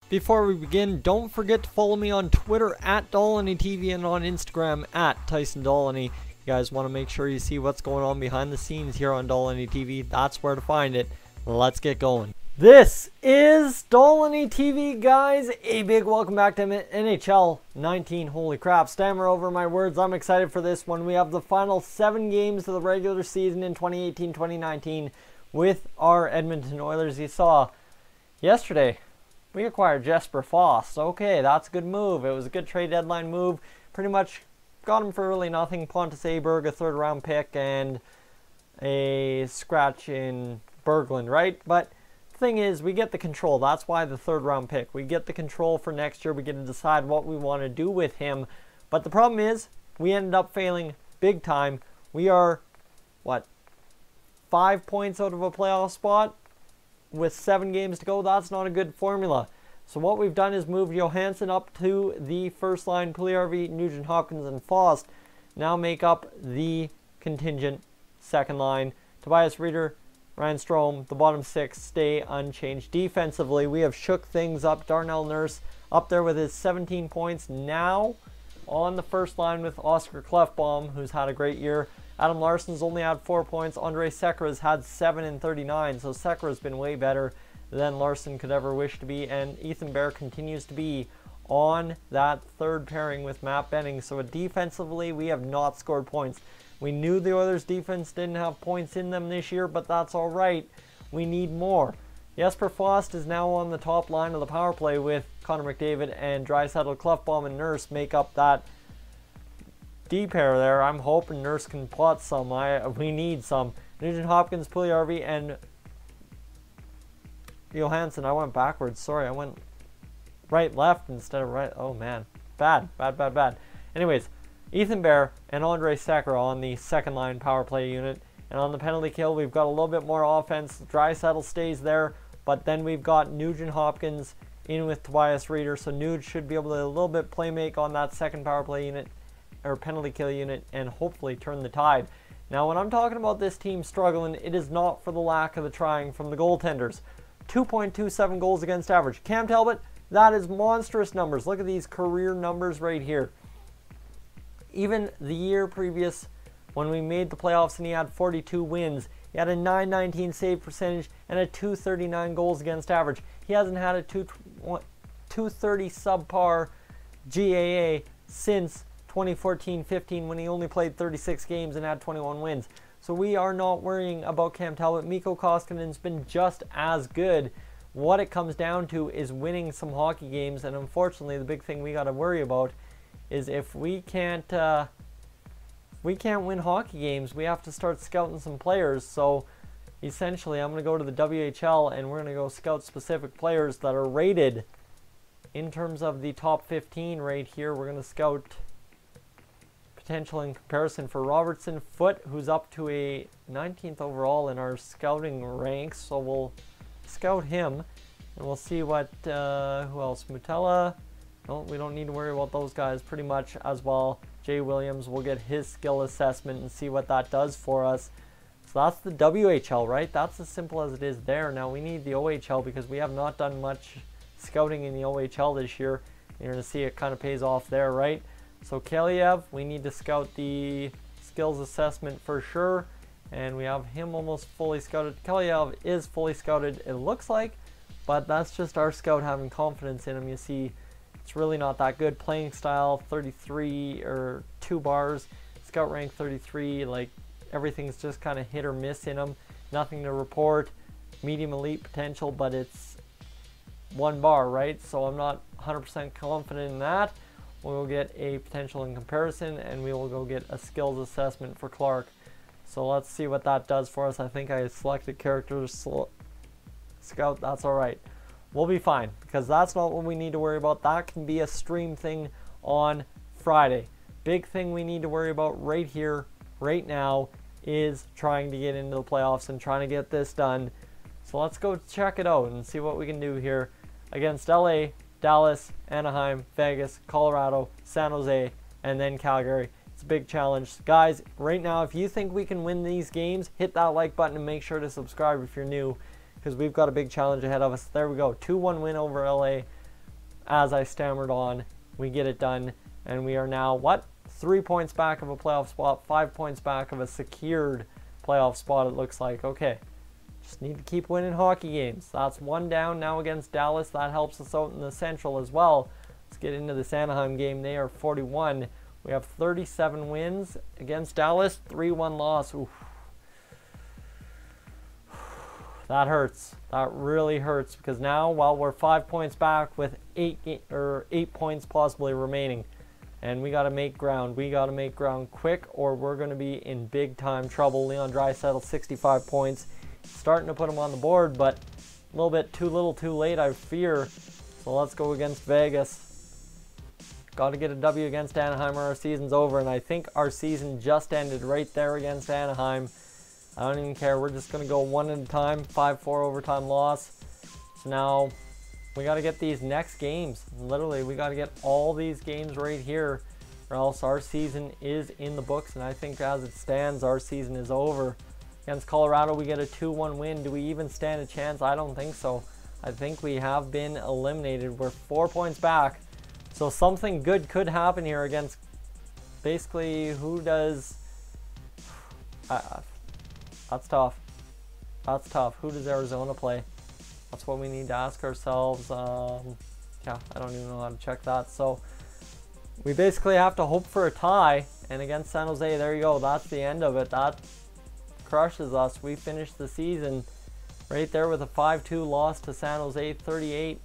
Before we begin, don't forget to follow me on Twitter at Dolynny TV and on Instagram at Tyson Dolynny. You guys want to make sure you see what's going on behind the scenes here on Dolynny TV. That's where to find it. Let's get going. This is Dolynny TV, guys. A big welcome back to NHL 19. Holy crap, stammer over my words. I'm excited for this one. We have the final 7 games of the regular season in 2018-2019 with our Edmonton Oilers. You saw yesterday we acquired Jesper Fast. Okay, that's a good move. It was a good trade deadline move. Pretty much got him for really nothing. Pontus Aberg, a 3rd round pick, and a scratch in Berglund, right? But the thing is, we get the control. That's why the 3rd round pick. We get the control for next year. We get to decide what we want to do with him. But the problem is, we ended up failing big time. We are, what, 5 points out of a playoff spot? With 7 games to go. That's not a good formula. So what we've done is moved Johansson up to the first line. Puljujarvi, Nugent Hopkins, and Fast now make up the contingent second line. Tobias Reeder, Ryan Strome, the bottom 6 stay unchanged. Defensively, we have shook things up. Darnell Nurse up there with his 17 points. Now on the first line with Oscar Klefbom, who's had a great year. Adam Larsson's only had 4 points. Andrei Sekera's had 7 and 39. So Sekera's been way better than Larsson could ever wish to be. And Ethan Bear continues to be on that 3rd pairing with Matt Benning. So defensively, we have not scored points. We knew the Oilers' defense didn't have points in them this year, but that's all right. We need more. Jesper Fast is now on the top line of the power play with Connor McDavid and Draisaitl, Klefbom, and Nurse make up that D pair there. I'm hoping Nurse can plot some. We need some. Nugent Hopkins, Puljujarvi, and Johansson. I went backwards. Sorry, I went right, left instead of right. Oh man, bad. Anyways, Ethan Bear and Andrei Sekera on the second line power play unit. And on the penalty kill, we've got a little bit more offense. Draisaitl stays there, but then we've got Nugent Hopkins in with Tobias Reeder. So Nuge should be able to a little bit play make on that second power play unit or penalty kill unit and hopefully turn the tide. Now when I'm talking about this team struggling, it is not for the lack of the trying from the goaltenders. 2.27 goals against average. Cam Talbot, that is monstrous numbers. Look at these career numbers right here. Even the year previous when we made the playoffs and he had 42 wins, he had a .919 save percentage and a .239 goals against average. He hasn't had a .230 subpar GAA since 2014-15 when he only played 36 games and had 21 wins. So we are not worrying about Cam Talbot. Mikko Koskinen's been just as good. What it comes down to is winning some hockey games, and unfortunately the big thing we got to worry about is if we can't win hockey games, we have to start scouting some players. So essentially I'm going to go to the WHL and we're going to go scout specific players that are rated in terms of the top 15 right here. We're going to scout potential in comparison for Robertson Foote, who's up to a 19th overall in our scouting ranks, so we'll scout him and we'll see what who else. Mutella, no, we don't need to worry about those guys pretty much as well. Jay Williams, we'll get his skill assessment and see what that does for us. So that's the WHL, right? That's as simple as it is there. Now we need the OHL because we have not done much scouting in the OHL this year. You're going to see it kind of pays off there, right? So Kaliev, we need to scout the skills assessment for sure, and we have him almost fully scouted. Kaliev is fully scouted, it looks like, but that's just our scout having confidence in him. You see, it's really not that good. Playing style 33 or 2 bars, scout rank 33. Like everything's just kind of hit or miss in him. Nothing to report. Medium elite potential, but it's 1 bar, right? So I'm not 100% confident in that. We'll get a potential in comparison, and we will go get a skills assessment for Clark. So let's see what that does for us. I think I selected characters scout. That's all right. We'll be fine because that's not what we need to worry about. That can be a stream thing on Friday. Big thing we need to worry about right here, right now, is trying to get into the playoffs and trying to get this done. So let's go check it out and see what we can do here against LA, Dallas, Anaheim, Vegas, Colorado, San Jose, and then Calgary. It's a big challenge. Guys, right now, if you think we can win these games, hit that like button and make sure to subscribe if you're new, because we've got a big challenge ahead of us. There we go. 2-1 win over LA. as I stammered on, we get it done, and we are now, what? 3 points back of a playoff spot, 5 points back of a secured playoff spot, it looks like. Okay, just need to keep winning hockey games. That's one down now against Dallas. That helps us out in the Central as well. Let's get into this Anaheim game. They are 41. We have 37 wins against Dallas, 3-1 loss. Oof. That hurts. That really hurts, because now, while we're 5 points back with 8 points possibly remaining, and we got to make ground. We got to make ground quick, or we're going to be in big time trouble. Leon Draisaitl, 65 points. Starting to put him on the board, but a little bit too little too late, I fear. So let's go against Vegas. Got to get a W against Anaheim or our season's over, and I think our season just ended right there against Anaheim. I don't even care. We're just going to go one at a time. 5-4 overtime loss. So now we got to get these next games. Literally, we got to get all these games right here, or else our season is in the books. And I think as it stands, our season is over. Against Colorado, we get a 2-1 win. Do we even stand a chance? I don't think so. I think we have been eliminated. We're 4 points back. So something good could happen here against basically who does... that's tough. That's tough. Who does Arizona play? That's what we need to ask ourselves. Yeah, I don't even know how to check that. So we basically have to hope for a tie. And against San Jose, there you go. That's the end of it. That crushes us. We finished the season right there with a 5-2 loss to San Jose, 38,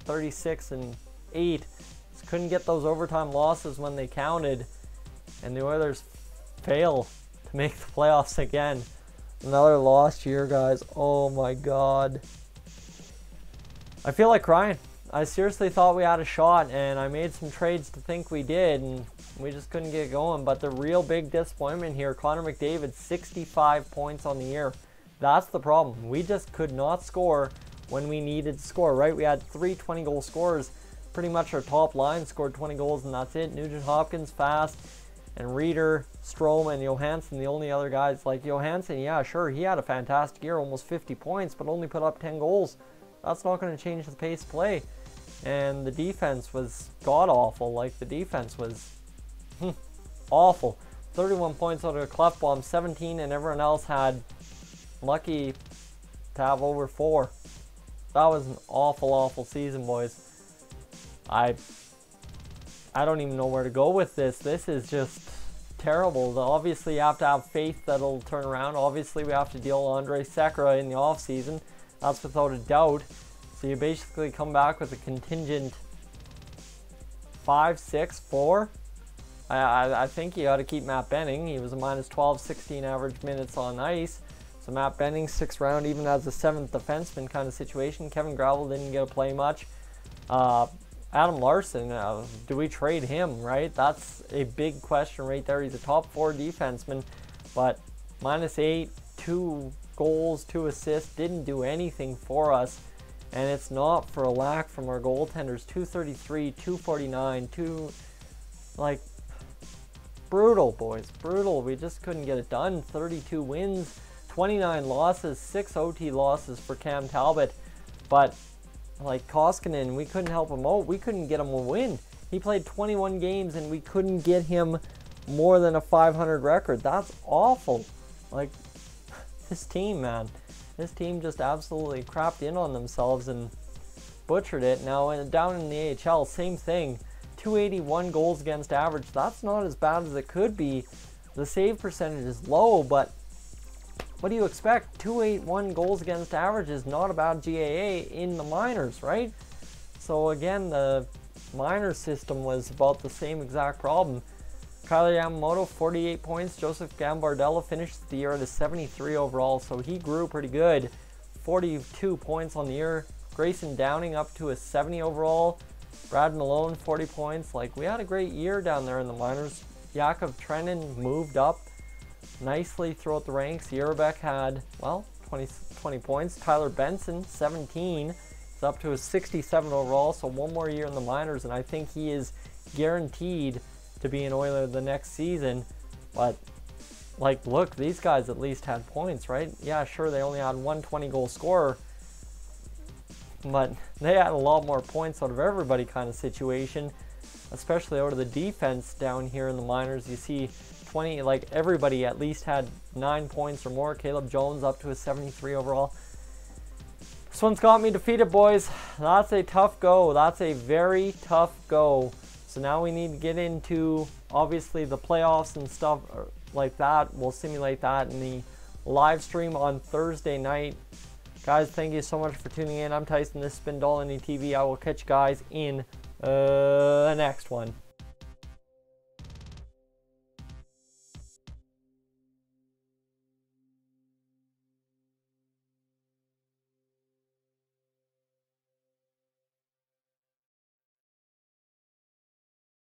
36, and 8. Just couldn't get those overtime losses when they counted. And the Oilers fail to make the playoffs again. Another loss here, guys. Oh my God. I feel like crying. I seriously thought we had a shot, and I made some trades to think we did, and we just couldn't get going. But the real big disappointment here, Connor McDavid, 65 points on the year. That's the problem. We just could not score when we needed to score, right? We had 3 20-goal scorers. Pretty much our top line scored 20 goals, and that's it. Nugent Hopkins, fast, and Reeder, Strome, and Johansson, the only other guys. Like Johansson, yeah, sure, he had a fantastic year, almost 50 points, but only put up 10 goals. That's not going to change the pace of play. And the defense was god-awful. Like, the defense was awful. 31 points out of Clefbaum, 17, and everyone else had lucky to have over 4. That was an awful, awful season, boys. I don't even know where to go with this. This is just terrible. Obviously, you have to have faith that it'll turn around. Obviously, we have to deal Andre Sekera in the offseason. That's without a doubt. So you basically come back with a contingent 5, 6, 4. I think you got to keep Matt Benning. He was a -12, 16 average minutes on ice. So Matt Benning, 6th round, even as a 7th defenseman kind of situation. Kevin Gravel didn't get to play much. Adam Larson, do we trade him, right? That's a big question right there. He's a top 4 defenseman, but -8, 2 goals, 2 assists, didn't do anything for us. And it's not for a lack from our goaltenders. 233, 249, like, brutal, boys, brutal. We just couldn't get it done. 32 wins, 29 losses, 6 OT losses for Cam Talbot. But like Koskinen, we couldn't help him out. We couldn't get him a win. He played 21 games and we couldn't get him more than a 500 record. That's awful. Like, this team, man. This team just absolutely crapped in on themselves and butchered it. Now, down in the AHL, same thing. 281 goals against average. That's not as bad as it could be. The save percentage is low, but what do you expect? 281 goals against average is not a bad GAA in the minors, right? So again, the minor system was about the same exact problem. Kyler Yamamoto, 48 points. Joseph Gambardella finished the year at a 73 overall, so he grew pretty good. 42 points on the year. Grayson Downing up to a 70 overall. Brad Malone, 40 points. Like, we had a great year down there in the minors. Yakov Trenin moved up nicely throughout the ranks. Yerbeck had, well, 20 points. Tyler Benson, 17. He's up to a 67 overall, so one more year in the minors, and I think he is guaranteed to be an Oiler the next season. But, like, look, these guys at least had points, right? Yeah, sure, they only had one 20-goal scorer. but they had a lot more points out of everybody kind of situation, especially out of the defense down here in the minors. You see 20, like everybody at least had 9 points or more. Caleb Jones up to a 73 overall. This one's got me defeated, boys. That's a tough go. That's a very tough go. So now we need to get into, obviously, the playoffs and stuff like that. We'll simulate that in the live stream on Thursday night. Guys, thank you so much for tuning in. I'm Tyson. This has been Dolynny TV. I will catch you guys in the next one.